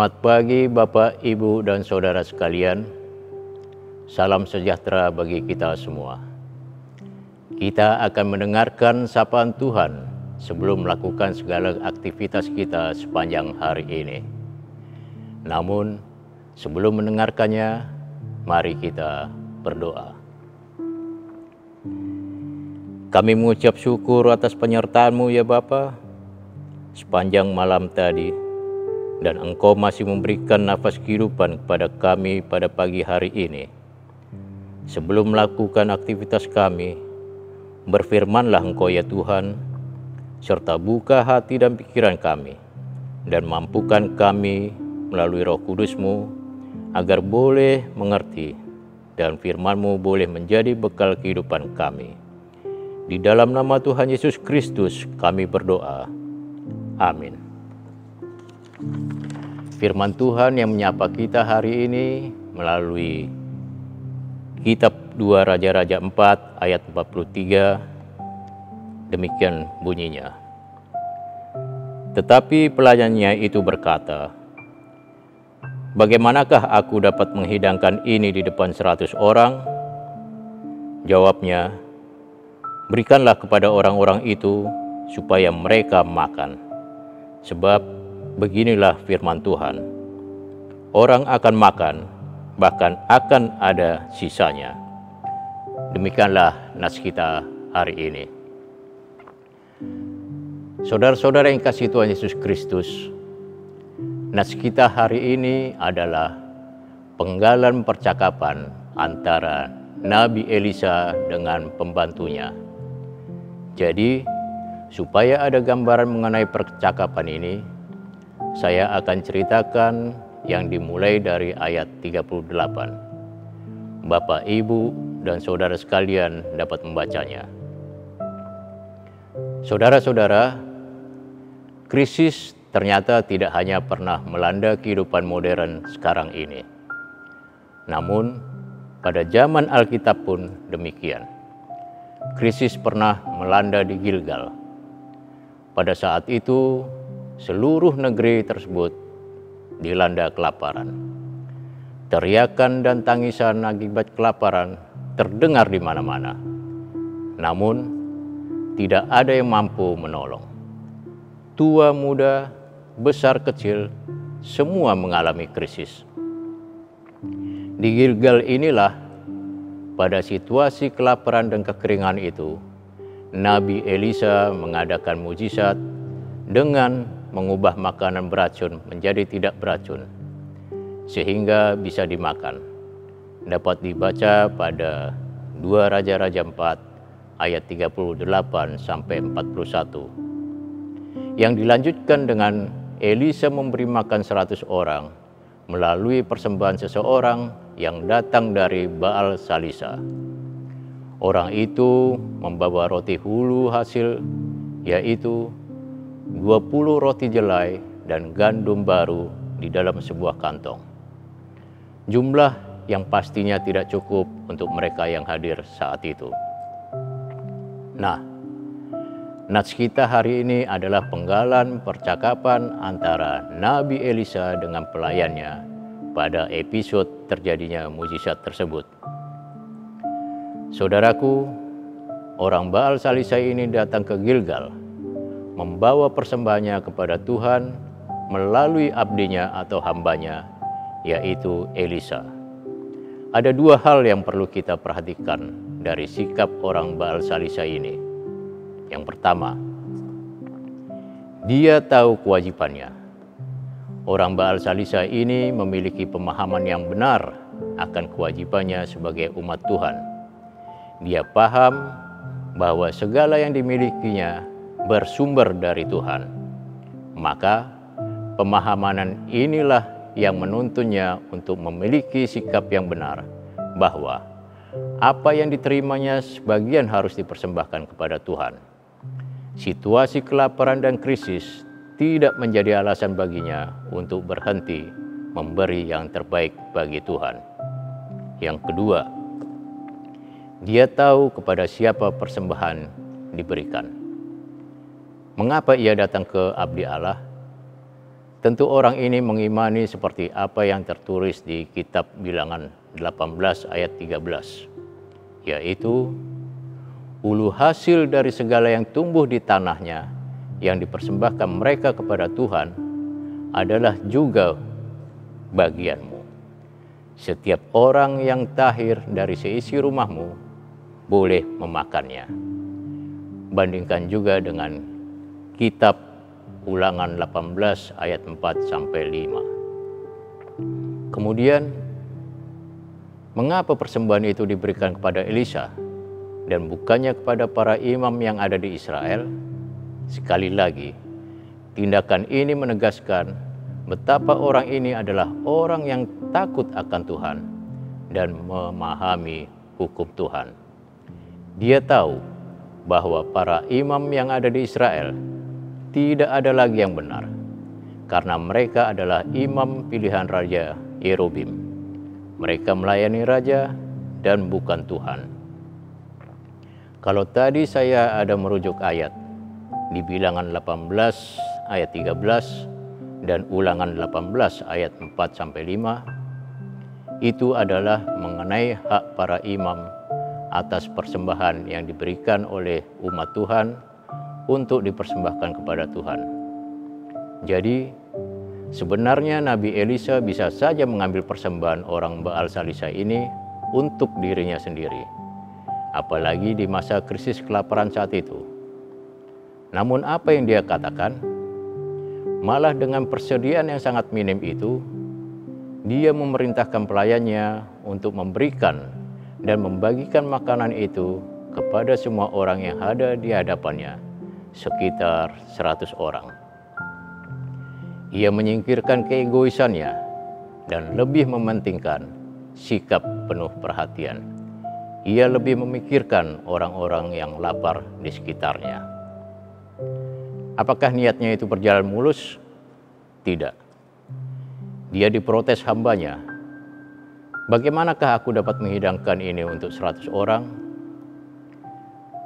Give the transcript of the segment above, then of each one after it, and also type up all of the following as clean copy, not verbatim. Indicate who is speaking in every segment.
Speaker 1: Selamat pagi Bapak, Ibu, dan Saudara sekalian. Salam sejahtera bagi kita semua. Kita akan mendengarkan sapaan Tuhan sebelum melakukan segala aktivitas kita sepanjang hari ini. Namun, sebelum mendengarkannya, mari kita berdoa. Kami mengucap syukur atas penyertaan-Mu ya Bapa, sepanjang malam tadi. Dan Engkau masih memberikan nafas kehidupan kepada kami pada pagi hari ini. Sebelum melakukan aktivitas kami, berfirmanlah Engkau ya Tuhan, serta buka hati dan pikiran kami, dan mampukan kami melalui Roh Kudus-Mu, agar boleh mengerti, dan firman-Mu boleh menjadi bekal kehidupan kami. Di dalam nama Tuhan Yesus Kristus kami berdoa. Amin. Firman Tuhan yang menyapa kita hari ini melalui kitab 2 Raja-Raja 4 ayat 43, demikian bunyinya. Tetapi pelayannya itu berkata, "Bagaimanakah aku dapat menghidangkan ini di depan 100 orang?" Jawabnya, "Berikanlah kepada orang-orang itu supaya mereka makan. Sebab beginilah firman Tuhan, orang akan makan, bahkan akan ada sisanya." Demikianlah nas kita hari ini. Saudara-saudara yang kasih Tuhan Yesus Kristus, nas kita hari ini adalah penggalan percakapan antara Nabi Elisa dengan pembantunya. Jadi, supaya ada gambaran mengenai percakapan ini, saya akan ceritakan yang dimulai dari ayat 38. Bapak, Ibu, dan saudara sekalian dapat membacanya. Saudara-saudara, krisis ternyata tidak hanya pernah melanda kehidupan modern sekarang ini. Namun, pada zaman Alkitab pun demikian. Krisis pernah melanda di Gilgal. Pada saat itu, seluruh negeri tersebut dilanda kelaparan. Teriakan dan tangisan akibat kelaparan terdengar di mana-mana. Namun, tidak ada yang mampu menolong. Tua muda, besar kecil, semua mengalami krisis. Di Gilgal inilah, pada situasi kelaparan dan kekeringan itu, Nabi Elisa mengadakan mujizat dengan mengubah makanan beracun menjadi tidak beracun, sehingga bisa dimakan. Dapat dibaca pada 2 Raja-Raja 4 ayat 38 sampai 41. Yang dilanjutkan dengan Elisa memberi makan 100 orang melalui persembahan seseorang yang datang dari Baal Salisa. Orang itu membawa roti hulu hasil, yaitu 20 roti jelai dan gandum baru di dalam sebuah kantong. Jumlah yang pastinya tidak cukup untuk mereka yang hadir saat itu. Nah, nats kita hari ini adalah penggalan percakapan antara Nabi Elisa dengan pelayannya pada episode terjadinya mujizat tersebut. Saudaraku, orang Baal Salisa ini datang ke Gilgal, membawa persembahannya kepada Tuhan melalui abdinya atau hambanya, yaitu Elisa. Ada dua hal yang perlu kita perhatikan dari sikap orang Baal Salisa ini. Yang pertama, dia tahu kewajibannya. Orang Baal Salisa ini memiliki pemahaman yang benar akan kewajibannya sebagai umat Tuhan. Dia paham bahwa segala yang dimilikinya bersumber dari Tuhan. Maka pemahaman inilah yang menuntunnya untuk memiliki sikap yang benar, bahwa apa yang diterimanya sebagian harus dipersembahkan kepada Tuhan. Situasi kelaparan dan krisis tidak menjadi alasan baginya untuk berhenti memberi yang terbaik bagi Tuhan. Yang kedua, dia tahu kepada siapa persembahan diberikan. Mengapa ia datang ke abdi Allah? Tentu orang ini mengimani seperti apa yang tertulis di kitab Bilangan 18 ayat 13, yaitu ulu hasil dari segala yang tumbuh di tanahnya yang dipersembahkan mereka kepada Tuhan adalah juga bagianmu. Setiap orang yang tahir dari seisi rumahmu boleh memakannya. Bandingkan juga dengan kitab Ulangan 18 ayat 4-5. Kemudian, mengapa persembahan itu diberikan kepada Elisa dan bukannya kepada para imam yang ada di Israel? Sekali lagi, tindakan ini menegaskan betapa orang ini adalah orang yang takut akan Tuhan dan memahami hukum Tuhan. Dia tahu bahwa para imam yang ada di Israel tidak ada lagi yang benar, karena mereka adalah imam pilihan Raja Yerobim. Mereka melayani Raja dan bukan Tuhan. Kalau tadi saya ada merujuk ayat di Bilangan 18 ayat 13 dan Ulangan 18 ayat 4-5, itu adalah mengenai hak para imam atas persembahan yang diberikan oleh umat Tuhan untuk dipersembahkan kepada Tuhan. Jadi, sebenarnya Nabi Elisa bisa saja mengambil persembahan orang Baal Salisa ini untuk dirinya sendiri, apalagi di masa krisis kelaparan saat itu. Namun apa yang dia katakan? Malah dengan persediaan yang sangat minim itu, dia memerintahkan pelayannya untuk memberikan dan membagikan makanan itu kepada semua orang yang ada di hadapannya, sekitar 100 orang. Ia menyingkirkan keegoisannya dan lebih mementingkan sikap penuh perhatian. Ia lebih memikirkan orang-orang yang lapar di sekitarnya. Apakah niatnya itu berjalan mulus? Tidak. Dia diprotes hambanya. Bagaimanakah aku dapat menghidangkan ini untuk 100 orang?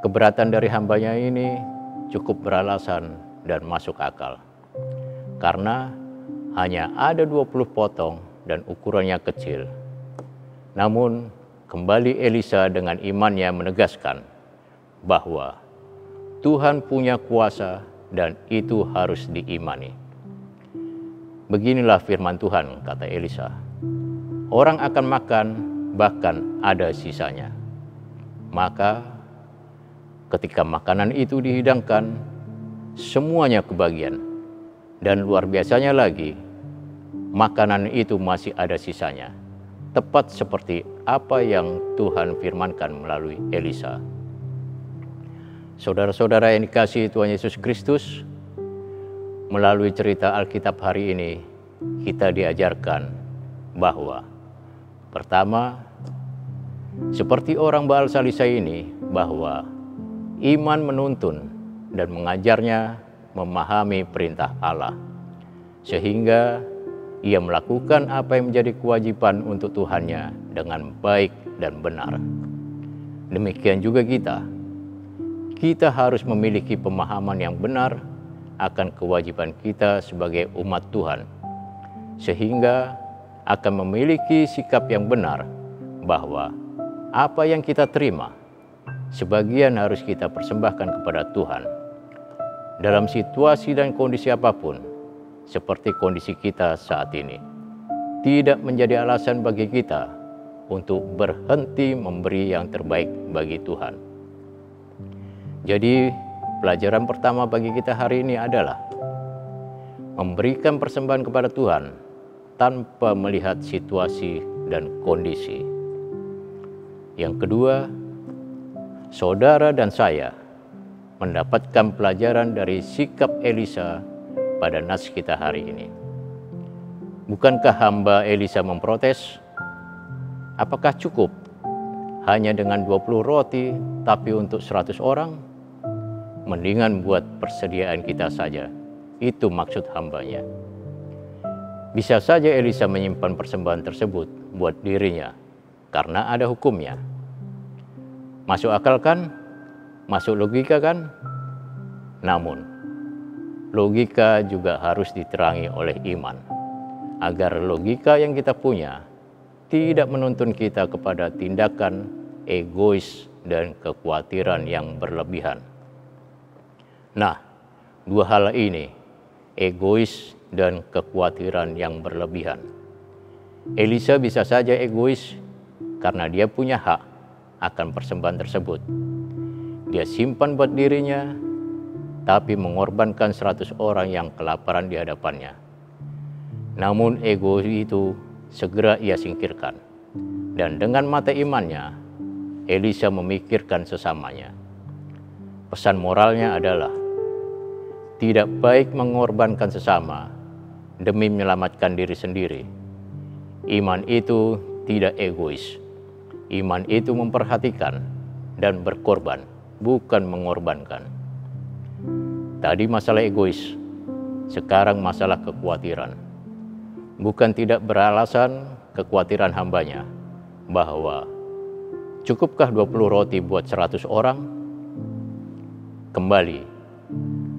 Speaker 1: Keberatan dari hambanya ini cukup beralasan dan masuk akal. Karena hanya ada 20 potong dan ukurannya kecil. Namun kembali Elisa dengan imannya menegaskan bahwa Tuhan punya kuasa dan itu harus diimani. Beginilah firman Tuhan, kata Elisa. Orang akan makan, bahkan ada sisanya. Maka ketika makanan itu dihidangkan, semuanya kebagian. Dan luar biasanya lagi, makanan itu masih ada sisanya. Tepat seperti apa yang Tuhan firmankan melalui Elisa. Saudara-saudara yang dikasihi Tuhan Yesus Kristus, melalui cerita Alkitab hari ini, kita diajarkan bahwa pertama, seperti orang Baal Salisa ini, bahwa iman menuntun dan mengajarnya memahami perintah Allah, sehingga ia melakukan apa yang menjadi kewajiban untuk Tuhannya dengan baik dan benar. Demikian juga kita harus memiliki pemahaman yang benar akan kewajiban kita sebagai umat Tuhan, sehingga akan memiliki sikap yang benar bahwa apa yang kita terima, sebagian harus kita persembahkan kepada Tuhan. Dalam situasi dan kondisi apapun, seperti kondisi kita saat ini, tidak menjadi alasan bagi kita untuk berhenti memberi yang terbaik bagi Tuhan. Jadi, pelajaran pertama bagi kita hari ini adalah memberikan persembahan kepada Tuhan tanpa melihat situasi dan kondisi. Yang kedua, saudara dan saya mendapatkan pelajaran dari sikap Elisa pada nas kita hari ini. Bukankah hamba Elisa memprotes? Apakah cukup hanya dengan 20 roti tapi untuk 100 orang? Mendingan buat persediaan kita saja. Itu maksud hambanya. Bisa saja Elisa menyimpan persembahan tersebut buat dirinya karena ada hukumnya. Masuk akal kan? Masuk logika kan? Namun, logika juga harus diterangi oleh iman, agar logika yang kita punya tidak menuntun kita kepada tindakan egois dan kekhawatiran yang berlebihan. Nah, dua hal ini, egois dan kekhawatiran yang berlebihan. Elisa bisa saja egois karena dia punya hak akan persembahan tersebut. Dia simpan buat dirinya, tapi mengorbankan 100 orang yang kelaparan di hadapannya. Namun ego itu segera ia singkirkan. Dan dengan mata imannya, Elisa memikirkan sesamanya. Pesan moralnya adalah, tidak baik mengorbankan sesama demi menyelamatkan diri sendiri. Iman itu tidak egois. Iman itu memperhatikan dan berkorban, bukan mengorbankan. Tadi masalah egois, sekarang masalah kekhawatiran. Bukan tidak beralasan kekhawatiran hambanya bahwa cukupkah 20 roti buat 100 orang? Kembali,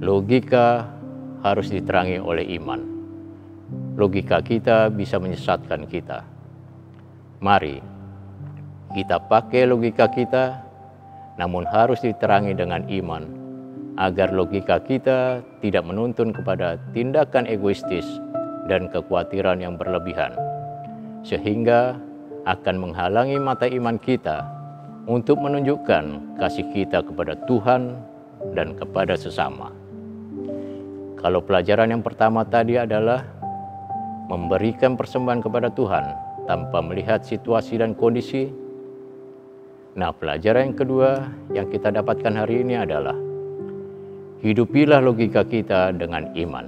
Speaker 1: logika harus diterangi oleh iman. Logika kita bisa menyesatkan kita. Mari kita pakai logika kita, namun harus diterangi dengan iman, agar logika kita tidak menuntun kepada tindakan egoistis dan kekhawatiran yang berlebihan, sehingga akan menghalangi mata iman kita untuk menunjukkan kasih kita kepada Tuhan dan kepada sesama. Kalau pelajaran yang pertama tadi adalah memberikan persembahan kepada Tuhan tanpa melihat situasi dan kondisi. Nah, pelajaran yang kedua yang kita dapatkan hari ini adalah hidupilah logika kita dengan iman,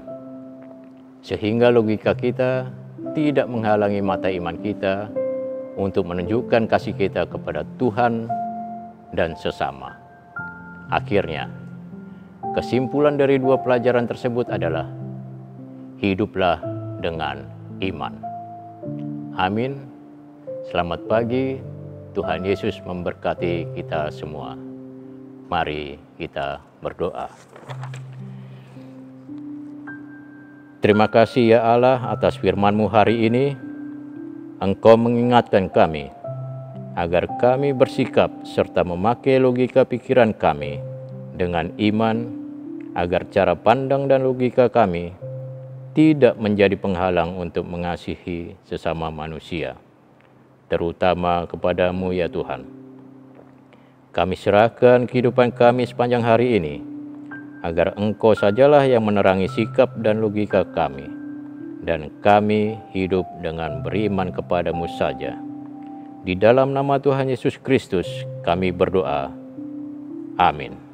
Speaker 1: sehingga logika kita tidak menghalangi mata iman kita untuk menunjukkan kasih kita kepada Tuhan dan sesama. Akhirnya, kesimpulan dari dua pelajaran tersebut adalah hiduplah dengan iman. Amin. Selamat pagi, Tuhan Yesus memberkati kita semua. Mari kita berdoa. Terima kasih ya Allah atas firman-Mu hari ini. Engkau mengingatkan kami agar kami bersikap serta memakai logika pikiran kami dengan iman, agar cara pandang dan logika kami tidak menjadi penghalang untuk mengasihi sesama manusia, terutama kepada-Mu ya Tuhan. Kami serahkan kehidupan kami sepanjang hari ini, agar Engkau sajalah yang menerangi sikap dan logika kami, dan kami hidup dengan beriman kepada-Mu saja. Di dalam nama Tuhan Yesus Kristus kami berdoa. Amin.